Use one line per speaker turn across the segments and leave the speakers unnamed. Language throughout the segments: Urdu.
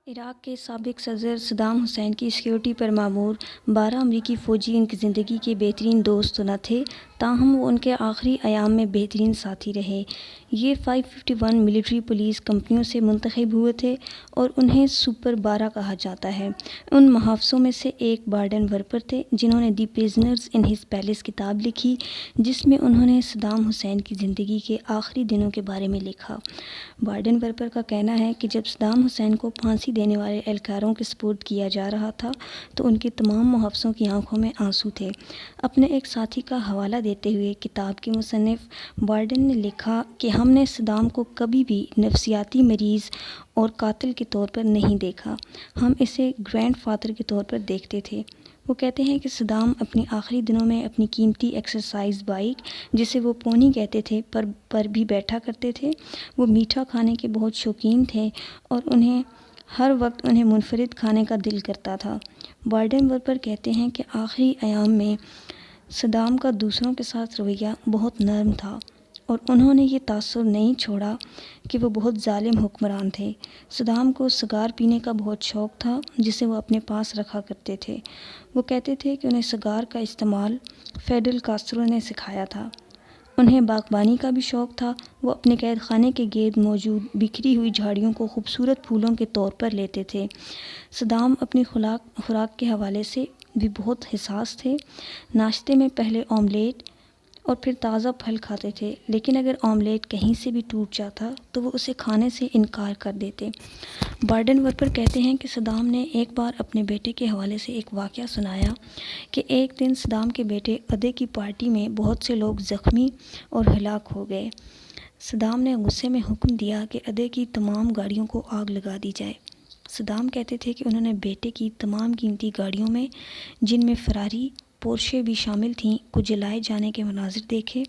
عراق کے سابق صدر صدام حسین کی سیکیورٹی پر مامور 12 امریکی فوجی ان کی زندگی کے بہترین دوست تو نہ تھے، تاہم وہ ان کے آخری ایام میں بہترین ساتھی رہے۔ یہ 551 ملٹری پولیس کمپنیوں سے منتخب ہوئے تھے اور انہیں سپر 12 کہا جاتا ہے۔ ان محافظوں میں سے ایک بارڈن ورپر تھے، جنہوں نے دی پرزنرز ان ہز پیلس کتاب لکھی، جس میں انہوں نے صدام حسین کی زندگی کے آخری دنوں کے بارے میں لکھا۔ بارڈن ورپر کا کہنا ہے کہ جب صدام حسین کو پھانسی دینے والے اہلکاروں کے سپرد کیا جا رہا تھا تو ان کے تمام محافظوں کی آنکھوں میں آنسو تھے۔ اپنے ایک ساتھی کا حوالہ دیتے ہوئے کتاب کے مصنف بارڈن نے لکھا کہ ہم نے صدام کو کبھی بھی نفسیاتی مریض اور قاتل کے طور پر نہیں دیکھا، ہم اسے گرینڈ فادر کے طور پر دیکھتے تھے۔ وہ کہتے ہیں کہ صدام اپنی آخری دنوں میں اپنی قیمتی ایکسرسائز بائک، جسے وہ پونی کہتے تھے، پر بھی بیٹھا کرتے تھے۔ وہ میٹھا کھانے کے بہت شوقین تھے اور ہر وقت انہیں منفرد کھانے کا دل کرتا تھا۔ بارڈن ورپر کہتے ہیں کہ آخری ایام میں صدام کا دوسروں کے ساتھ رویہ بہت نرم تھا اور انہوں نے یہ تاثر نہیں چھوڑا کہ وہ بہت ظالم حکمران تھے۔ صدام کو سگار پینے کا بہت شوق تھا، جسے وہ اپنے پاس رکھا کرتے تھے۔ وہ کہتے تھے کہ انہیں سگار کا استعمال فیڈل کاسترو نے سکھایا تھا۔ انہیں باغبانی کا بھی شوق تھا۔ وہ اپنے قید خانے کے گرد موجود بکھری ہوئی جھاڑیوں کو خوبصورت پھولوں کے طور پر لیتے تھے۔ صدام اپنی خوراک کے حوالے سے بھی بہت حساس تھے۔ ناشتے میں پہلے آملیٹ اور پھر تازہ پھل کھاتے تھے، لیکن اگر آملیٹ کہیں سے بھی ٹوٹ جاتا تو وہ اسے کھانے سے انکار کر دیتے۔ بارڈن ورپر کہتے ہیں کہ صدام نے ایک بار اپنے بیٹے کے حوالے سے ایک واقعہ سنایا کہ ایک دن صدام کے بیٹے عدے کی پارٹی میں بہت سے لوگ زخمی اور ہلاک ہو گئے۔ صدام نے غصے میں حکم دیا کہ عدے کی تمام گاڑیوں کو آگ لگا دی جائے۔ صدام کہتے تھے کہ انہوں نے بیٹے کی تمام قیمتی گاڑیوں میں، جن میں فراری، پورشے بھی شامل تھیں، کو جلائے جانے کے مناظر دیکھے۔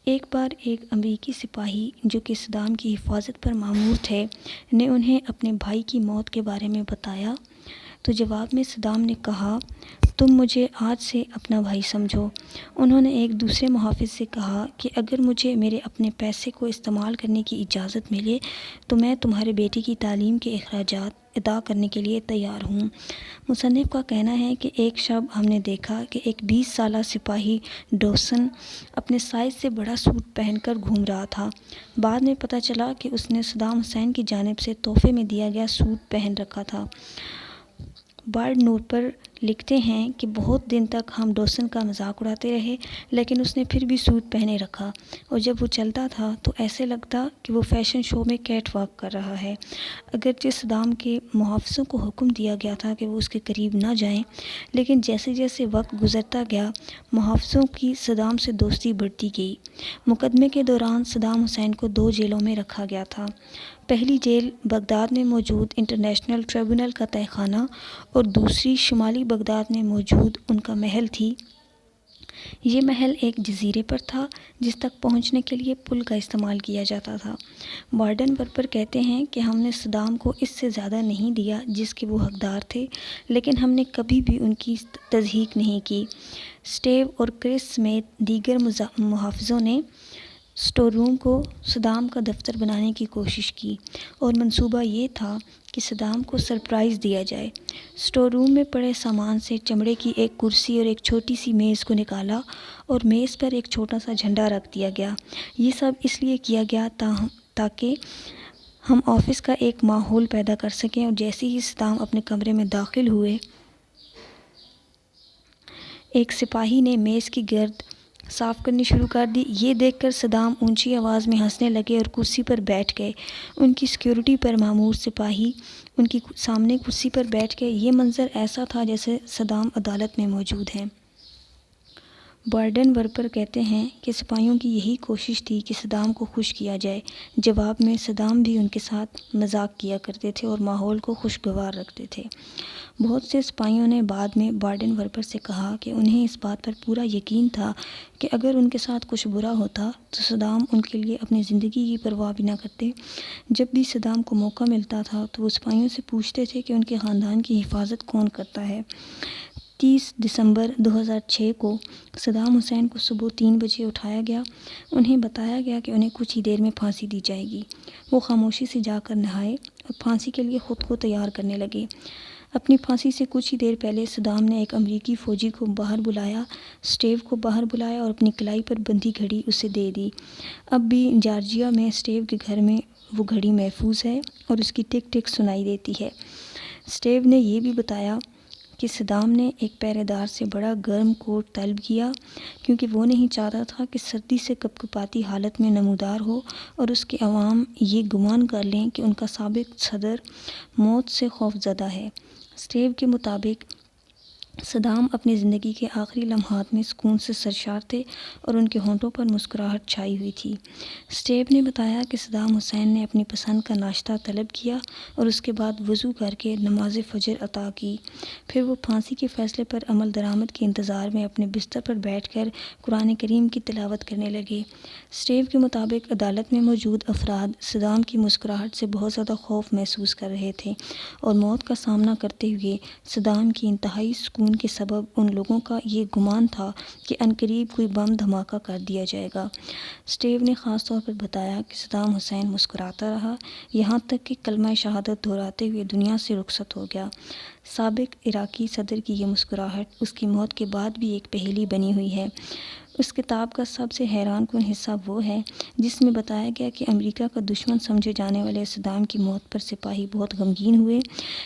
ایک بار ایک امریکی سپاہی جو کہ صدام کی حفاظت پر مامور تھے نے انہیں اپنے بھائی کی موت کے بارے میں بتایا تو جواب میں صدام نے کہا، تم مجھے آج سے اپنا بھائی سمجھو۔ انہوں نے ایک دوسرے محافظ سے کہا کہ اگر مجھے میرے اپنے پیسے کو استعمال کرنے کی اجازت ملے تو میں تمہارے بیٹے کی تعلیم کے اخراجات ادا کرنے کے لیے تیار ہوں۔ مصنف کا کہنا ہے کہ ایک شب ہم نے دیکھا کہ ایک 20 سالہ سپاہی ڈوسن اپنے سائز سے بڑا سوٹ پہن کر گھوم رہا تھا۔ بعد میں پتہ چلا کہ اس نے صدام حسین کی جانب سے تحفے میں دیا گیا سوٹ پہن رکھا تھا۔ بارڈ ورپر لکھتے ہیں کہ بہت دن تک ہم ڈوسن کا مذاق اڑاتے رہے، لیکن اس نے پھر بھی سوٹ پہنے رکھا اور جب وہ چلتا تھا تو ایسے لگتا کہ وہ فیشن شو میں کیٹ واک کر رہا ہے۔ اگرچہ صدام کے محافظوں کو حکم دیا گیا تھا کہ وہ اس کے قریب نہ جائیں، لیکن جیسے جیسے وقت گزرتا گیا محافظوں کی صدام سے دوستی بڑھتی گئی۔ مقدمے کے دوران صدام حسین کو 2 جیلوں میں رکھا گیا تھا۔ پہلی جیل بغداد میں موجود انٹرنیشنل ٹریبونل کا تہہ خانہ اور دوسری شمالی بغداد میں موجود ان کا محل تھی۔ یہ محل ایک جزیرے پر تھا جس تک پہنچنے کے لیے پل کا استعمال کیا جاتا تھا۔ بارڈن ورپر کہتے ہیں کہ ہم نے صدام کو اس سے زیادہ نہیں دیا جس کے وہ حقدار تھے، لیکن ہم نے کبھی بھی ان کی تضحیک نہیں کی۔ سٹیو اور کرس سمیت دیگر محافظوں نے سٹور روم کو صدام کا دفتر بنانے کی کوشش کی اور منصوبہ یہ تھا کہ صدام کو سرپرائز دیا جائے۔ سٹور روم میں پڑے سامان سے چمڑے کی ایک کرسی اور ایک چھوٹی سی میز کو نکالا اور میز پر ایک چھوٹا سا جھنڈا رکھ دیا گیا۔ یہ سب اس لیے کیا گیا تاکہ ہم آفس کا ایک ماحول پیدا کر سکیں، اور جیسے ہی صدام اپنے کمرے میں داخل ہوئے ایک سپاہی نے میز کی گرد صاف کرنی شروع کر دی۔ یہ دیکھ کر صدام اونچی آواز میں ہنسنے لگے اور کرسی پر بیٹھ گئے۔ ان کی سیکیورٹی پر مامور سپاہی ان کی سامنے کرسی پر بیٹھ گئے۔ یہ منظر ایسا تھا جیسے صدام عدالت میں موجود ہیں۔ بارڈن ورپر کہتے ہیں کہ سپاہیوں کی یہی کوشش تھی کہ صدام کو خوش کیا جائے۔ جواب میں صدام بھی ان کے ساتھ مذاق کیا کرتے تھے اور ماحول کو خوشگوار رکھتے تھے۔ بہت سے سپاہیوں نے بعد میں بارڈن ورپر سے کہا کہ انہیں اس بات پر پورا یقین تھا کہ اگر ان کے ساتھ کچھ برا ہوتا تو صدام ان کے لیے اپنی زندگی کی پرواہ بھی نہ کرتے۔ جب بھی صدام کو موقع ملتا تھا تو وہ سپاہیوں سے پوچھتے تھے کہ ان کے خاندان کی حفاظت کون کرتا ہے۔ 30 دسمبر 2006 کو صدام حسین کو صبح 3 بجے اٹھایا گیا۔ انہیں بتایا گیا کہ انہیں کچھ ہی دیر میں پھانسی دی جائے گی۔ وہ خاموشی سے جا کر نہائے اور پھانسی کے لیے خود کو تیار کرنے لگے۔ اپنی پھانسی سے کچھ ہی دیر پہلے صدام نے ایک امریکی فوجی کو باہر بلایا، اسٹیو کو باہر بلایا اور اپنی کلائی پر بندھی گھڑی اسے دے دی۔ اب بھی جارجیا میں اسٹیو کے گھر میں وہ گھڑی محفوظ ہے اور اس کی ٹک ٹک سنائی دیتی ہے۔ اسٹیو نے یہ بھی بتایا کہ صدام نے ایک پہرے دار سے بڑا گرم کوٹ طلب کیا کیونکہ وہ نہیں چاہتا تھا کہ سردی سے کپکپاتی حالت میں نمودار ہو اور اس کے عوام یہ گمان کر لیں کہ ان کا سابق صدر موت سے خوفزدہ ہے۔ اسٹیو کے مطابق صدام اپنی زندگی کے آخری لمحات میں سکون سے سرشار تھے اور ان کے ہونٹوں پر مسکراہٹ چھائی ہوئی تھی۔ اسٹیو نے بتایا کہ صدام حسین نے اپنی پسند کا ناشتہ طلب کیا اور اس کے بعد وضو کر کے نماز فجر ادا کی۔ پھر وہ پھانسی کے فیصلے پر عمل درآمد کے انتظار میں اپنے بستر پر بیٹھ کر قرآن کریم کی تلاوت کرنے لگے۔ اسٹیو کے مطابق عدالت میں موجود افراد صدام کی مسکراہٹ سے بہت زیادہ خوف محسوس کر رہے تھے اور موت کا سامنا کرتے ہوئے صدام کی انتہائی سکون کے سبب ان لوگوں کا یہ گمان تھا کہ عنقریب کوئی بم دھماکہ کر دیا جائے گا۔ اسٹیو نے خاص طور پر بتایا کہ صدام حسین مسکراتا رہا یہاں تک کہ کلمہ شہادت دہراتے ہوئے دنیا سے رخصت ہو گیا۔ سابق عراقی صدر کی یہ مسکراہٹ اس کی موت کے بعد بھی ایک پہیلی بنی ہوئی ہے۔ اس کتاب کا سب سے حیران کن حصہ وہ ہے جس میں بتایا گیا کہ امریکہ کا دشمن سمجھے جانے والے صدام کی موت پر سپاہی بہت غمگین ہوئے۔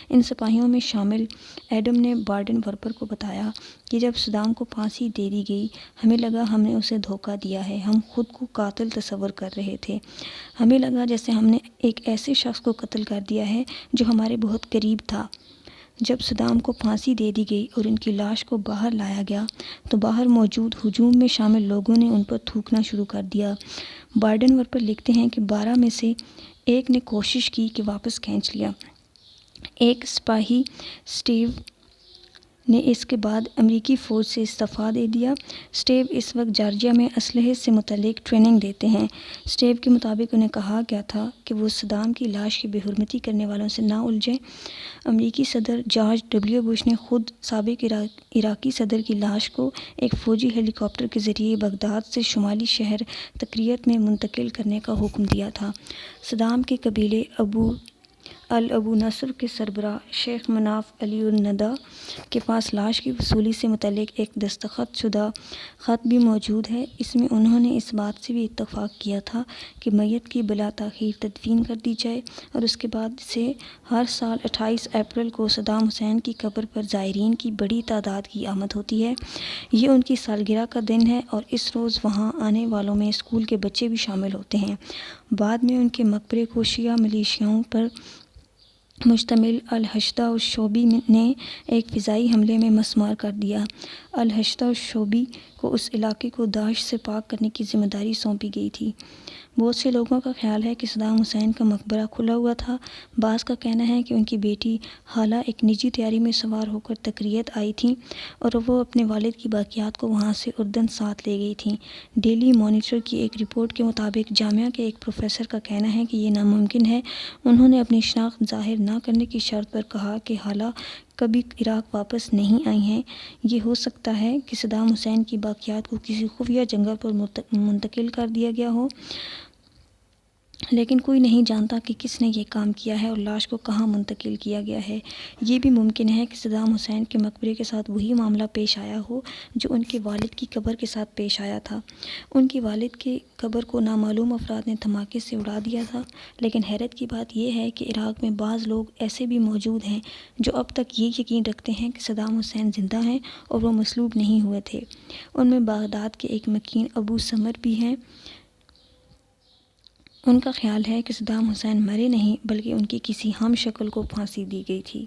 ان سپاہیوں میں شامل ایڈم نے بارڈن ورپر کو بتایا کہ جب صدام کو پھانسی دے دی گئی ہمیں لگا ہم نے اسے دھوکہ دیا ہے، ہم خود کو قاتل تصور کر رہے تھے، ہمیں لگا جیسے ہم نے ایک ایسے شخص کو قتل کر دیا ہے جو ہمارے بہت قریب تھا۔ جب صدام کو پھانسی دے دی گئی اور ان کی لاش کو باہر لایا گیا تو باہر موجود ہجوم میں شامل لوگوں نے ان پر تھوکنا شروع کر دیا۔ بارڈن ورپر لکھتے ہیں کہ 12 میں سے ایک نے کوشش کی کہ واپس کھینچ لیا۔ ایک سپاہی اسٹیو نے اس کے بعد امریکی فوج سے استعفیٰ دے دیا۔ اسٹیو اس وقت جارجیا میں اسلحے سے متعلق ٹریننگ دیتے ہیں۔ اسٹیو کے مطابق انہیں کہا گیا تھا کہ وہ صدام کی لاش کی بے حرمتی کرنے والوں سے نہ الجھیں۔ امریکی صدر جارج ڈبلیو بش نے خود سابق عراقی صدر کی لاش کو ایک فوجی ہیلی کاپٹر کے ذریعے بغداد سے شمالی شہر تکریت میں منتقل کرنے کا حکم دیا تھا۔ صدام کے قبیلے ابو نصر کے سربراہ شیخ مناف علی الندہ کے پاس لاش کی وصولی سے متعلق ایک دستخط شدہ خط بھی موجود ہے۔ اس میں انہوں نے اس بات سے بھی اتفاق کیا تھا کہ میت کی بلا تاخیر تدفین کر دی جائے اور اس کے بعد سے ہر سال 28 اپریل کو صدام حسین کی قبر پر زائرین کی بڑی تعداد کی آمد ہوتی ہے۔ یہ ان کی سالگرہ کا دن ہے اور اس روز وہاں آنے والوں میں اسکول کے بچے بھی شامل ہوتے ہیں۔ بعد میں ان کے مقبرے کو شیعہ ملیشیاؤں پر مشتمل الحشدہ الشعبی نے ایک فضائی حملے میں مسمار کر دیا۔ الحشدہ الشعبی کو اس علاقے کو داعش سے پاک کرنے کی ذمہ داری سونپی گئی تھی۔ بہت سے لوگوں کا خیال ہے کہ صدام حسین کا مقبرہ کھلا ہوا تھا۔ بعض کا کہنا ہے کہ ان کی بیٹی ہالہ ایک نجی طیارے میں سوار ہو کر تکریت آئی تھیں اور وہ اپنے والد کی باقیات کو وہاں سے اردن ساتھ لے گئی تھیں۔ ڈیلی مانیٹر کی ایک رپورٹ کے مطابق جامعہ کے ایک پروفیسر کا کہنا ہے کہ یہ ناممکن ہے۔ انہوں نے اپنی شناخت ظاہر نہ کرنے کی شرط پر کہا کہ ہالہ کبھی عراق واپس نہیں آئی ہیں۔ یہ ہو سکتا ہے کہ صدام حسین کی باقیات کو کسی خفیہ جنگل پر منتقل کر دیا گیا ہو، لیکن کوئی نہیں جانتا کہ کس نے یہ کام کیا ہے اور لاش کو کہاں منتقل کیا گیا ہے۔ یہ بھی ممکن ہے کہ صدام حسین کے مقبرے کے ساتھ وہی معاملہ پیش آیا ہو جو ان کے والد کی قبر کے ساتھ پیش آیا تھا۔ ان کے والد کی قبر کو نامعلوم افراد نے دھماکے سے اڑا دیا تھا، لیکن حیرت کی بات یہ ہے کہ عراق میں بعض لوگ ایسے بھی موجود ہیں جو اب تک یہ یقین رکھتے ہیں کہ صدام حسین زندہ ہیں اور وہ مصلوب نہیں ہوئے تھے۔ ان میں بغداد کے ایک مکین ابو سمر بھی ہیں۔ ان کا خیال ہے کہ صدام حسین مرے نہیں بلکہ ان کی کسی ہم شکل کو پھانسی دی گئی تھی۔